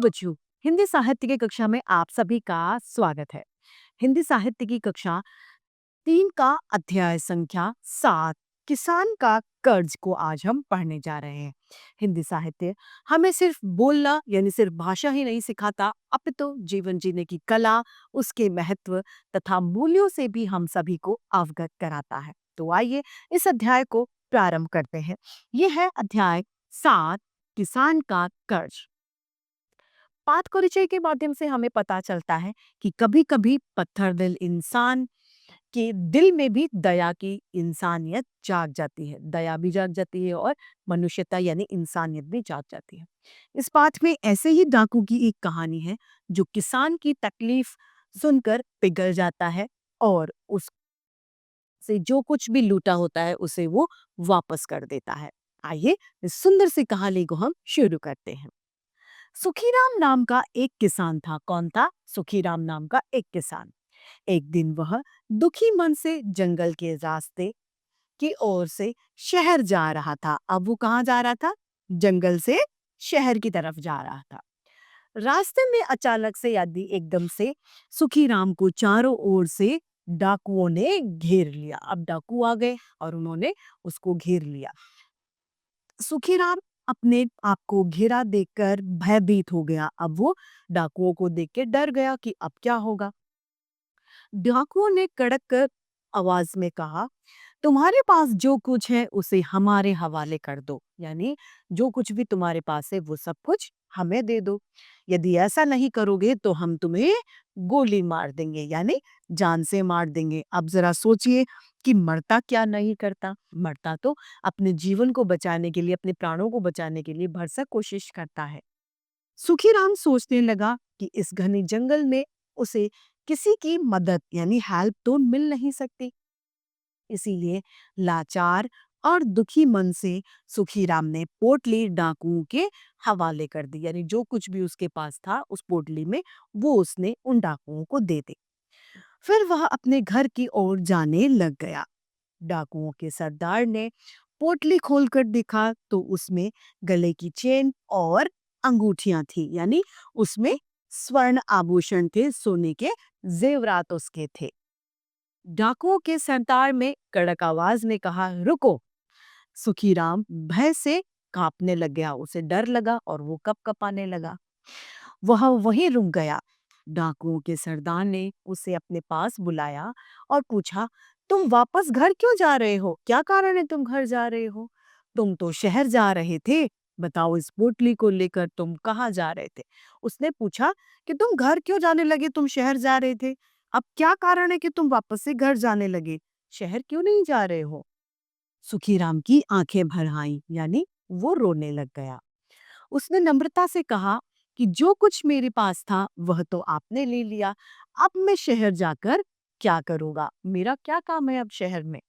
बच्चों, हिंदी साहित्य की कक्षा में आप सभी का स्वागत है। हिंदी साहित्य की कक्षा 3 का अध्याय संख्या 7 किसान का कर्ज को आज हम पढ़ने जा रहे हैं। हिंदी साहित्य हमें सिर्फ बोलना यानी सिर्फ भाषा ही नहीं सिखाता, अपितु जीवन जीने की कला, उसके महत्व तथा मूल्यों से भी हम सभी को अवगत कराता है। तो आइए इस अध्याय को प्रारंभ करते हैं। यह है अध्याय 7 किसान का कर्ज। पाठ परिचय के माध्यम से हमें पता चलता है कि कभी-कभी पत्थर दिल इंसान के दिल में भी दया की इंसानियत जाग जाती है। दया भी जाग जाती है और मनुष्यता यानी इंसानियत भी जाग जाती है। इस पाठ में ऐसे ही डाकू की एक कहानी है जो किसान की तकलीफ सुनकर पिघल जाता है और उससे जो कुछ भी लूटा होता है उसे वो वापस कर देता है। आइए इस सुंदर सी कहानी को हम शुरू करते हैं। सुखीराम नाम का एक किसान था। कौन था? सुखीराम नाम का एक किसान। एक दिन वह दुखी मन से जंगल के रास्ते की ओर से शहर जा रहा था। अब वो कहाँ जा रहा था? जंगल से शहर की तरफ जा रहा था। रास्ते में अचानक से यानी एकदम से सुखीराम को चारों ओर से डाकुओं ने घेर लिया। अब डाकू आ गए और उन्होंने उसको घेर लिया। सुखीराम अपने आप को घिरा देखकर भयभीत हो गया। अब वो डाकुओं को देख के डर गया कि अब क्या होगा। डाकुओं ने कड़क कर आवाज में कहा, तुम्हारे पास जो कुछ है उसे हमारे हवाले कर दो, यानी जो कुछ भी तुम्हारे पास है वो सब कुछ हमें दे दो। यदि ऐसा नहीं करोगे तो हम तुम्हें गोली मार देंगे, यानी जान से मार देंगे। अब जरा सोचिए कि मरता क्या नहीं करता। मरता तो अपने जीवन को बचाने के लिए, अपने प्राणों को बचाने के लिए भरसक कोशिश करता है। सुखीराम सोचने लगा कि इस घने जंगल में उसे किसी की मदद यानी हेल्प तो मिल नहीं सकती। इसीलिए लाचार और दुखी मन से सुखीराम ने पोटली डाकुओं के हवाले कर दी, यानी जो कुछ भी उसके पास था उस पोटली में वो उसने उन डाकुओं को दे दी। फिर वह अपने घर की ओर जाने लग गया। डाकुओं के सरदार ने पोटली खोलकर देखा तो उसमें गले की चेन और अंगूठियां थी, यानी उसमें स्वर्ण आभूषण थे, सोने के जेवरात उसके थे। डाकुओं के सरदार में कड़क आवाज में कहा, रुको। सुखीराम भय से कांपने लग गया, उसे डर लगा और वो कपकपाने लगा। वह वहीं रुक गया। डाकुओं के सरदार ने उसे अपने पास बुलाया और पूछा, तुम वापस घर क्यों जा रहे हो? क्या कारण है तुम घर जा रहे हो? तुम तो शहर जा रहे थे। बताओ, इस पोटली को लेकर तुम कहाँ जा रहे थे? उसने पूछा कि तुम घर क्यों जाने लगे? तुम शहर जा रहे थे। अब क्या कारण है कि तुम वापस से घर जाने लगे? शहर क्यों नहीं जा रहे हो? सुखीराम की आंखें भर आईं, यानी वो रोने लग गया। उसने नम्रता से कहा कि जो कुछ मेरे पास था वह तो आपने ले लिया। अब मैं शहर जाकर क्या करूंगा? मेरा क्या काम है अब शहर में?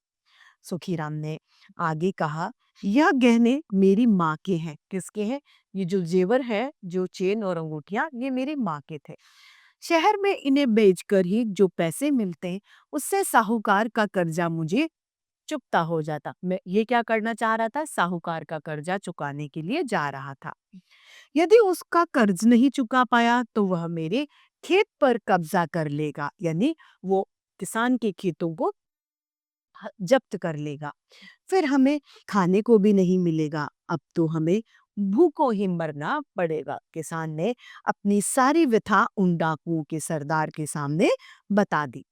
सुखीराम ने आगे कहा, यह गहने मेरी माँ के हैं। किसके हैं? ये जो जेवर है, जो चेन और अंगूठियां, ये मेरी माँ के थे। शहर में इन्हें बेचकर ही जो पैसे मिलते हैं उससे साहूकार का कर्जा मुझे चुकता हो जाता। मैं ये क्या करना चाह रहा था? साहूकार का कर्जा चुकाने के लिए जा रहा था। यदि उसका कर्ज नहीं चुका पाया तो वह मेरे खेत पर कब्जा कर लेगा, यानी वो किसान के खेतों को जब्त कर लेगा। फिर हमें खाने को भी नहीं मिलेगा। अब तो हमें भूखों ही मरना पड़ेगा। किसान ने अपनी सारी व्यथा उन डाकुओं के सरदार के सामने बता दी।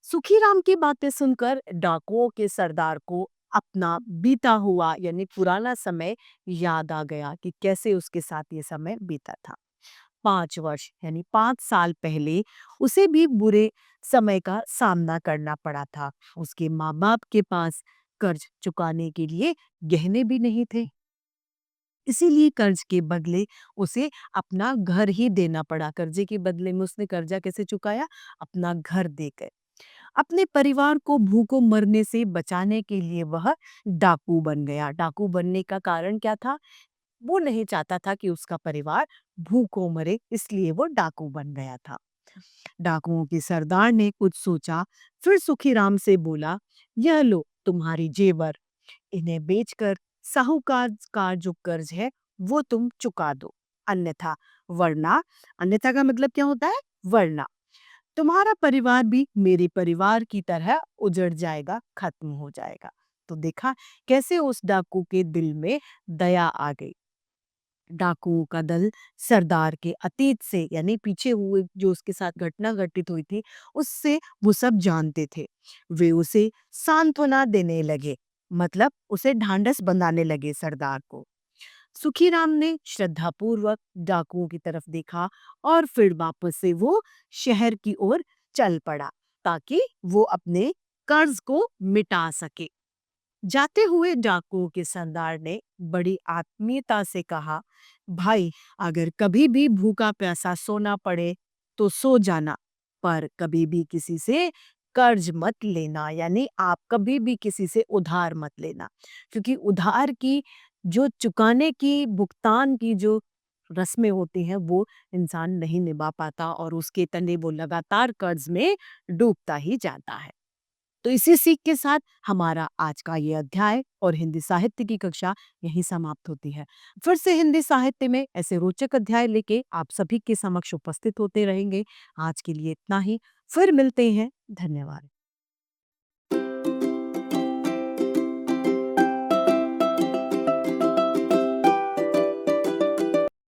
सुखीराम की बातें सुनकर डाकुओं के सरदार को अपना बीता हुआ यानी पुराना समय याद आ गया कि कैसे उसके साथ ये समय बीता था। 5 वर्ष यानी 5 साल पहले उसे भी बुरे समय का सामना करना पड़ा था। उसके माँ बाप के पास कर्ज चुकाने के लिए गहने भी नहीं थे। इसीलिए कर्ज के बदले उसे अपना घर ही देना पड़ा। कर्जे के बदले में उसने कर्जा कैसे चुकाया? अपना घर देकर। अपने परिवार को भूखों मरने से बचाने के लिए वह डाकू बन गया। डाकू बनने का कारण क्या था? वो नहीं चाहता था कि उसका परिवार भूखों मरे, इसलिए वो डाकू बन गया था। डाकुओं के सरदार ने कुछ सोचा, फिर सुखीराम से बोला, यह लो तुम्हारी जेवर, इन्हें बेचकर साहूकार का जो कर्ज है वो तुम चुका दो, अन्यथा वरना, अन्यथा का मतलब क्या होता है? वरना तुम्हारा परिवार भी मेरे परिवार की तरह उजड़ जाएगा, खत्म हो जाएगा। तो देखा कैसे उस डाकू के दिल में दया आ गई। डाकुओं का दल सरदार के अतीत से, यानी पीछे हुए जो उसके साथ घटना घटित हुई थी, उससे वो सब जानते थे। वे उसे सांत्वना देने लगे, मतलब उसे ढांढस बंधाने लगे सरदार को। सुखीराम ने श्रद्धापूर्वक डाकुओं की तरफ देखा और फिर वापस से वो शहर की ओर चल पड़ा, ताकि वो अपने कर्ज को मिटा सके। जाते हुए डाकुओं के सरदार ने बड़ी आत्मीयता से कहा, भाई, अगर कभी भी भूखा प्यासा सोना पड़े तो सो जाना, पर कभी भी किसी से कर्ज मत लेना, यानी आप कभी भी किसी से उधार मत लेना, क्योंकि उधार की जो चुकाने की, भुगतान की जो रस्में होती हैं, वो इंसान नहीं निभा पाता और उसके तने वो लगातार कर्ज में डूबता ही जाता है। तो इसी सीख के साथ हमारा आज का ये अध्याय और हिंदी साहित्य की कक्षा यहीं समाप्त होती है। फिर से हिंदी साहित्य में ऐसे रोचक अध्याय लेके आप सभी के समक्ष उपस्थित होते रहेंगे। आज के लिए इतना ही। फिर मिलते हैं। धन्यवाद।